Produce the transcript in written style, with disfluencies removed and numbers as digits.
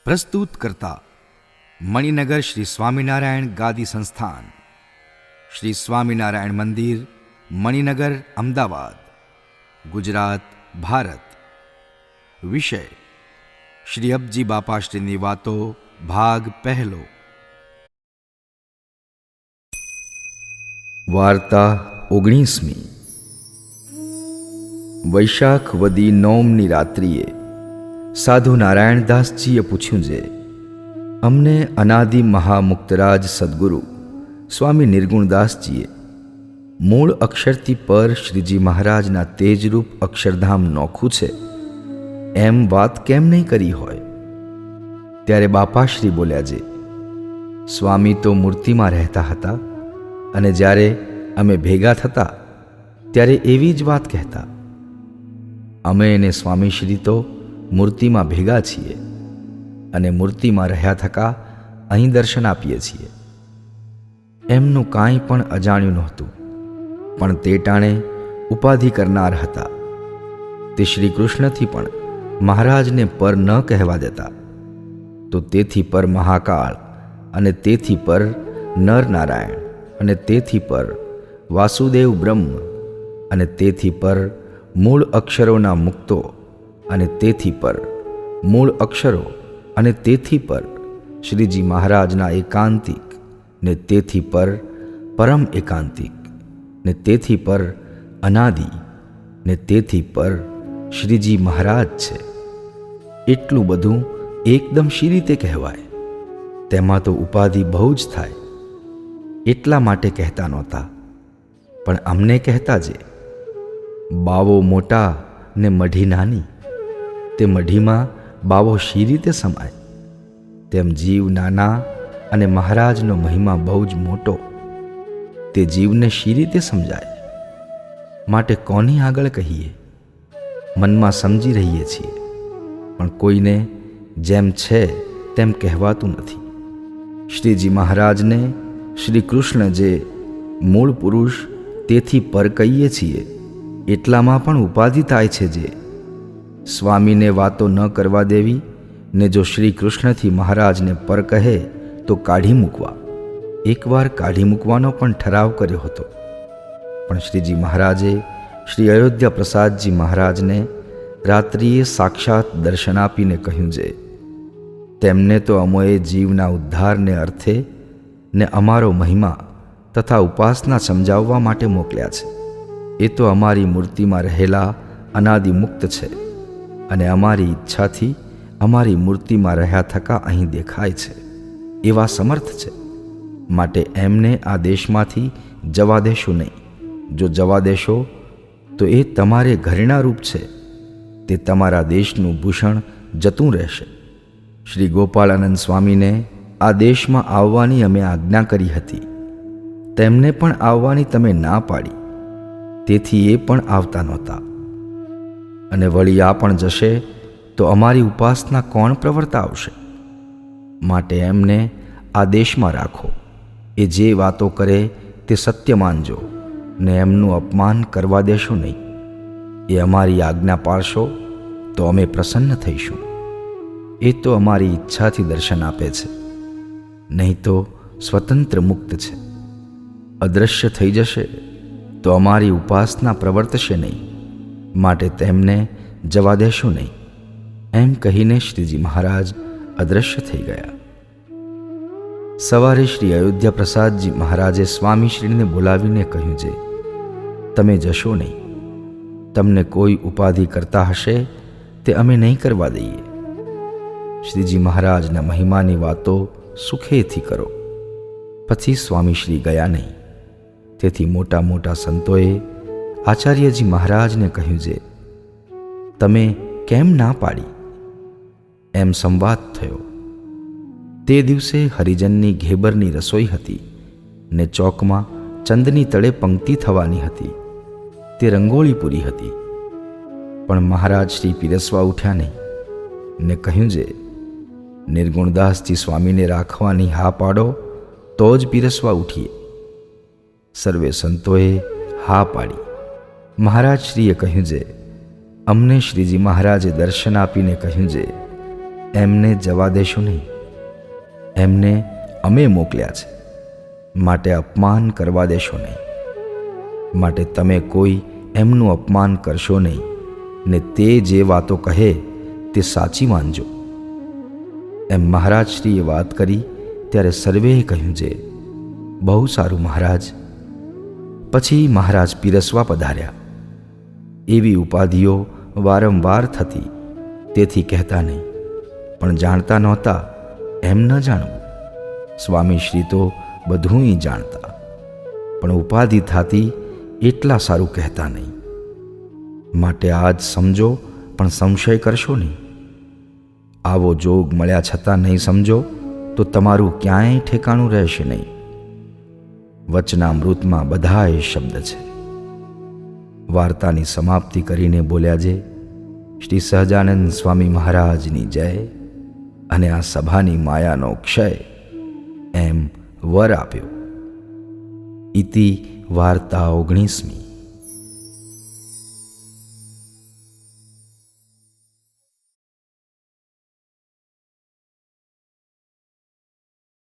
પ્રસ્તુત કરતા મણિનગર શ્રી સ્વામિનારાયણ ગાદી સંસ્થાન, શ્રી સ્વામિનારાયણ મંદિર, મણિનગર, અમદાવાદ, ગુજરાત, ભારત. વિષય: શ્રી અબજી બાપાશ્રીની વાતો, ભાગ પહેલો. વાર્તા 19મી. વૈશાખ વદી 9ની રાત્રિએ સાધુ નારાયણદાસજીએ પૂછ્યું છે, અમને અનાદિ મહામુક્તરાજ સદગુરુ સ્વામી નિર્ગુણદાસજીએ મૂળ અક્ષરથી પર શ્રીજી મહારાજના તેજરૂપ અક્ષરધામ નોખું છે એમ વાત કેમ નહીં કરી હોય? ત્યારે બાપાશ્રી બોલ્યા છે, સ્વામી તો મૂર્તિમાં રહેતા હતા અને જ્યારે અમે ભેગા થતા ત્યારે એવી જ વાત કહેતા. અમે અને સ્વામીશ્રી તો મૂર્તિમાં ભેગા છીએ અને મૂર્તિમાં રહ્યા થકા અહીં દર્શન આપીએ છીએ. એમનું કાંઈ પણ અજાણ્યું નહોતું, પણ તે ટાણે ઉપાધિ કરનાર હતા. તે શ્રી કૃષ્ણથી પણ મહારાજને પર ન કહેવા દેતા. તો તેથી પર મહાકાળ, અને તેથી પર નર નારાયણ, અને તેથી પર વાસુદેવ બ્રહ્મ, અને તેથી પર મૂળ અક્ષરોના મુક્તો, અને તેથી પર મૂળ અક્ષરો, અને તેથી પર શ્રીજી મહારાજના એકાંતિક, ને તેથી પર પરમ એકાંતિક, ને તેથી પર અનાદિ, ને તેથી પર શ્રીજી મહારાજ છે. એટલું બધું એકદમ શી રીતે કહેવાય? તેમાં તો ઉપાધિ બહુ જ થાય. એટલા માટે કહેતા નહોતા, પણ અમને કહેતા જે, બાવો મોટા ને મઢી નાની, તે મઢીમાં બાવો શી રીતે સમાય? તેમ જીવ નાના અને મહારાજનો મહિમા બહુ જ મોટો, તે જીવને શી રીતે સમજાય? માટે કોની આગળ કહીએ? મનમાં સમજી રહીએ છીએ, પણ કોઈને જેમ છે તેમ કહેવાતું નથી. શ્રીજી મહારાજને શ્રી કૃષ્ણ જે મૂળ પુરુષ તેથી પર કહીએ છીએ, એટલામાં પણ ઉપાધિ થાય છે. જે સ્વામીને વાતો ન કરવા દેવી, ને જો શ્રી કૃષ્ણથી મહારાજને પર કહે તો કાઢી મૂકવા. એકવાર કાઢી મૂકવાનો પણ ઠરાવ કર્યો હતો, પણ શ્રીજી મહારાજે શ્રી અયોધ્યા પ્રસાદજી મહારાજને રાત્રિએ સાક્ષાત દર્શન આપીને કહ્યું છે, તેમને તો અમોએ જીવના ઉદ્ધારને અર્થે ને અમારો મહિમા તથા ઉપાસના સમજાવવા માટે મોકલ્યા છે. એ તો અમારી મૂર્તિમાં રહેલા અનાદિમુક્ત છે, અને અમારી ઈચ્છાથી અમારી મૂર્તિમાં રહ્યા થકા અહીં દેખાય છે એવા સમર્થ છે. માટે એમને આ દેશમાંથી જવા દેશો નહીં. જો જવા દેશો તો એ તમારે ઘરેણા રૂપ છે, તે તમારા દેશનું ભૂષણ જતું રહેશે. શ્રી ગોપાળાનંદ સ્વામીને આ દેશમાં આવવાની અમે આજ્ઞા કરી હતી, તેમને પણ આવવાની તમે ના પાડી, તેથી એ પણ આવતા નહોતા. અને વળી આ પણ જશે તો અમારી ઉપાસના કોણ પ્રવર્તાવશે? માટે એમને આ દેશમાં રાખો. એ જે વાતો કરે તે સત્ય માનજો, ને એમનું અપમાન કરવા દેશો નહીં. એ અમારી આજ્ઞા પાળશો તો અમે પ્રસન્ન થઈશું. એ તો અમારી ઈચ્છાથી દર્શન આપે છે, નહીં તો સ્વતંત્ર મુક્ત છે. અદૃશ્ય થઈ જશે તો અમારી ઉપાસના પ્રવર્તશે નહીં, માટે તેમને જવા દેશો નહીં. એમ કહીને શ્રીજી મહારાજ અદૃશ્ય થઈ ગયા. સવારે શ્રી અયોધ્યા પ્રસાદજી મહારાજે સ્વામીશ્રીને બોલાવીને કહ્યું છે, તમે જશો નહીં. તમને કોઈ ઉપાધિ કરતા હશે તે અમે નહીં કરવા દઈએ. શ્રીજી મહારાજના મહિમાની વાતો સુખેથી કરો. પછી સ્વામીશ્રી ગયા નહીં. તેથી મોટા મોટા સંતોએ આચાર્યજી મહારાજને કહ્યું છે, તમે કેમ ના પાડી? એમ સંવાદ થયો. તે દિવસે હરિજનની ઘેબરની રસોઈ હતી, ને ચોકમાં ચંદની તળે પંક્તિ થવાની હતી. તે રંગોળી પૂરી હતી, પણ મહારાજ શ્રી પીરસવા ઉઠ્યા નહીં, ને કહ્યું છે, નિર્ગુણદાસજી સ્વામીને રાખવાની હા પાડો તો જ પીરસવા ઉઠીએ. સર્વે સંતોએ હા પાડી. મહારાજશ્રીએ કહ્યું છે, અમને શ્રીજી મહારાજે દર્શન આપીને કહ્યું છે, એમને જવા દેશો નહીં. એમને અમે મોકલ્યા છે, માટે અપમાન કરવા દેશો નહીં. માટે તમે કોઈ એમનું અપમાન કરશો નહીં, ને તે જે વાતો કહે તે સાચી માનજો. એમ મહારાજશ્રીએ વાત કરી ત્યારે સર્વેએ કહ્યું છે, બહુ સારું મહારાજ. પછી મહારાજ પીરસવા પધાર્યા. એવી ઉપાધિઓ વારંવાર થતી, તેથી કહેતા નહીં, પણ જાણતા નહોતા એમ ન જાણવું. સ્વામીશ્રી તો બધુંય જાણતા, પણ ઉપાધિ થતી એટલા સારું કહેતા નહીં. માટે આજ સમજો, પણ સંશય કરશો નહીં. આવો જોગ મળ્યા છતાં નહીં સમજો તો તમારું ક્યાંય ઠેકાણું રહેશે નહીં. વચનામૃતમાં બધાય શબ્દ છે. વાર્તાની સમાપ્તિ કરીને બોલ્યા જે, શ્રી સહજાનંદ સ્વામી મહારાજની જય અને આ સભાની માયાનો ક્ષય, એમ વર આપ્યો. ઇતિ વાર્તા 19મી.